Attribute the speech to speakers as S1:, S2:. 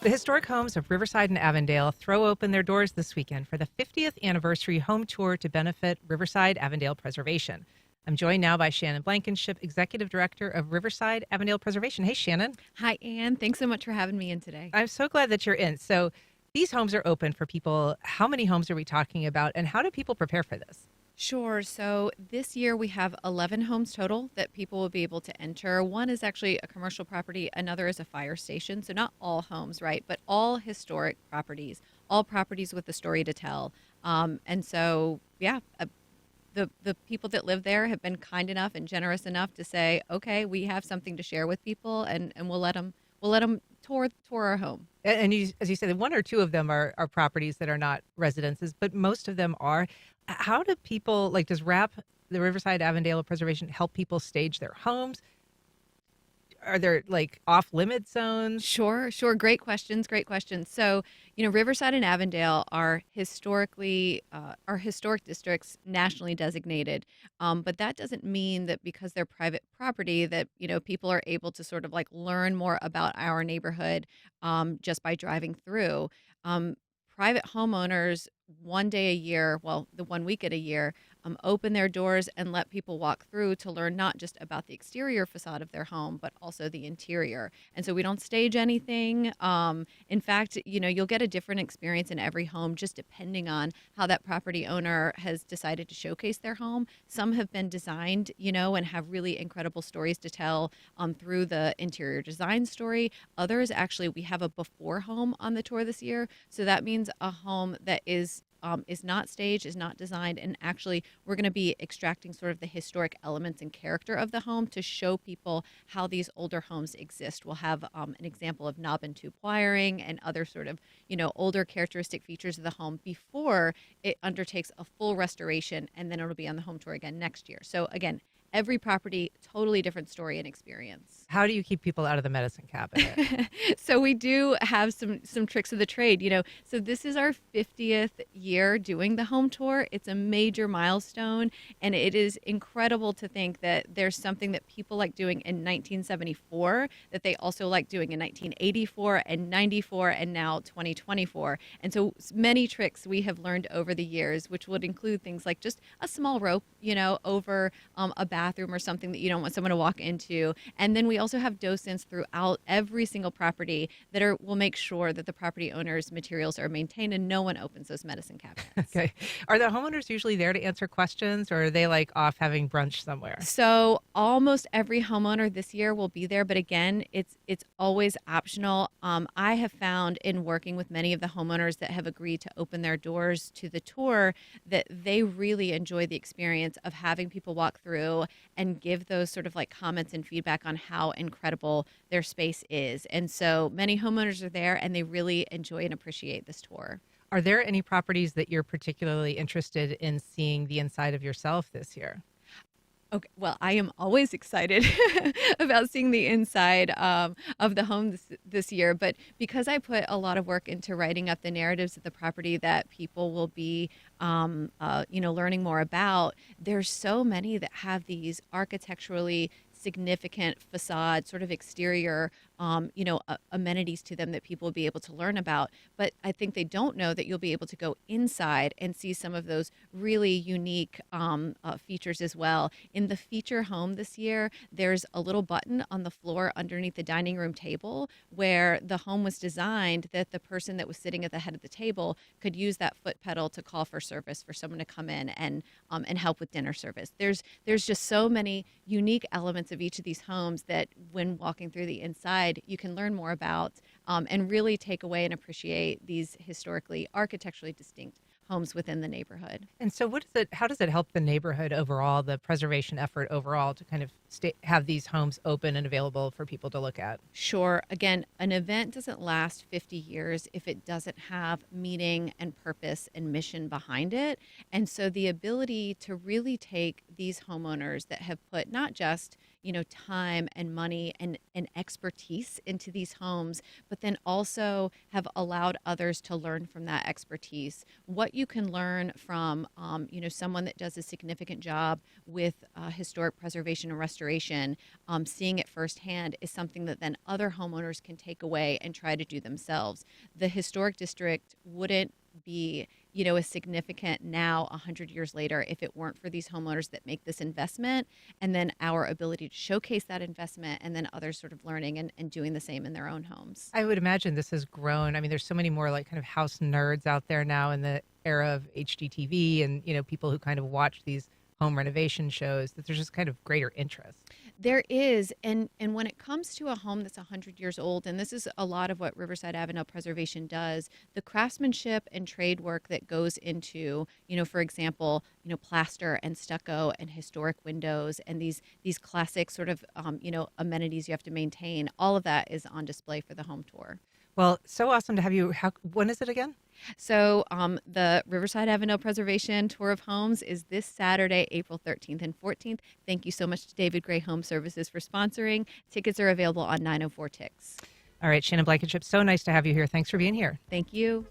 S1: The historic homes of Riverside and Avondale throw open their doors this weekend for the 50th anniversary home tour to benefit Riverside Avondale Preservation. I'm joined now by Shannon Blankinship, Executive Director of Riverside Avondale Preservation. Hey, Shannon.
S2: Hi, Anne. Thanks so much for having me in today.
S1: I'm so glad that you're in. So, these homes are open for people. How many homes are we talking about, and how do people prepare for this?
S2: Sure. So this year we have 11 homes total that people will be able to enter. One is actually a commercial property, another is a fire station. So not all homes, right? But all historic properties, all properties with a story to tell. The people that live there have been kind enough and generous enough to say, okay, we have something to share with people, and we'll let them tour our home.
S1: And you, as you said, one or two of them are properties that are not residences, but most of them are. How do people, like, does RAP, the Riverside Avondale Preservation, help people stage their homes? Are there like off limit zones?
S2: Sure. Great questions. Great questions. So, Riverside and Avondale are historic districts nationally designated. But that doesn't mean that because they're private property that, people are able to sort of like learn more about our neighborhood just by driving through. Um, Private homeowners, one day a year, well, the 1 weekend a year, open their doors and let people walk through to learn not just about the exterior facade of their home, but also the interior. And so we don't stage anything. In fact, you'll get a different experience in every home just depending on how that property owner has decided to showcase their home. Some have been designed, and have really incredible stories to tell through the interior design story. Others, actually, we have a before home on the tour this year. So that means a home that is not staged, is not designed, and actually we're going to be extracting sort of the historic elements and character of the home to show people how these older homes exist. We'll have an example of knob and tube wiring and other sort of older characteristic features of the home before it undertakes a full restoration, and then it'll be on the home tour again next year. So again, every property, totally different story and experience.
S1: How do you keep people out of the medicine cabinet?
S2: So we do have some tricks of the trade, So this is our 50th year doing the home tour. It's a major milestone, and it is incredible to think that there's something that people like doing in 1974 that they also like doing in 1984 and 94 and now 2024. And so many tricks we have learned over the years, which would include things like just a small rope, over a bathroom or something that you don't want someone to walk into. And then we also have docents throughout every single property that will make sure that the property owner's materials are maintained and no one opens those medicine cabinets.
S1: Okay. Are the homeowners usually there to answer questions, or are they like off having brunch somewhere?
S2: So almost every homeowner this year will be there, but again, it's always optional. I have found in working with many of the homeowners that have agreed to open their doors to the tour that they really enjoy the experience of having people walk through and give those sort of like comments and feedback on how incredible their space is. And so many homeowners are there and they really enjoy and appreciate this tour.
S1: Are there any properties that you're particularly interested in seeing the inside of yourself this year?
S2: Okay, well, I am always excited about seeing the inside of the home this year, but because I put a lot of work into writing up the narratives of the property that people will be, learning more about, there's so many that have these architecturally significant facade, sort of exterior, amenities to them that people will be able to learn about. But I think they don't know that you'll be able to go inside and see some of those really unique features as well. In the feature home this year, there's a little button on the floor underneath the dining room table where the home was designed that the person that was sitting at the head of the table could use that foot pedal to call for service for someone to come in and help with dinner service. There's just so many unique elements of each of these homes that when walking through the inside, you can learn more about and really take away and appreciate these historically, architecturally distinct homes within the neighborhood.
S1: And so, how does it help the neighborhood overall, the preservation effort overall, to kind of have these homes open and available for people to look at?
S2: Sure. Again, an event doesn't last 50 years if it doesn't have meaning and purpose and mission behind it. And so the ability to really take these homeowners that have put not just, time and money and expertise into these homes, but then also have allowed others to learn from that expertise. What you can learn from, someone that does a significant job with historic preservation and restoration, seeing it firsthand is something that then other homeowners can take away and try to do themselves. The historic district wouldn't be as significant now 100 years later if it weren't for these homeowners that make this investment, and then our ability to showcase that investment, and then others sort of learning and doing the same in their own homes.
S1: I would imagine this has grown. I mean, there's so many more like kind of house nerds out there now in the era of HGTV and, people who kind of watch these home renovation shows that there's just kind of greater interest.
S2: There is, and when it comes to a home that's 100 years old, and this is a lot of what Riverside Avondale Preservation does, the craftsmanship and trade work that goes into, for example, plaster and stucco and historic windows and these classic sort of, amenities you have to maintain, all of that is on display for the home tour.
S1: Well, so awesome to have you. When is it again?
S2: So the Riverside Avondale Preservation Tour of Homes is this Saturday, April 13th and 14th. Thank you so much to David Gray Home Services for sponsoring. Tickets are available on 904 Tix.
S1: All right, Shannon Blankinship, so nice to have you here. Thanks for being here.
S2: Thank you.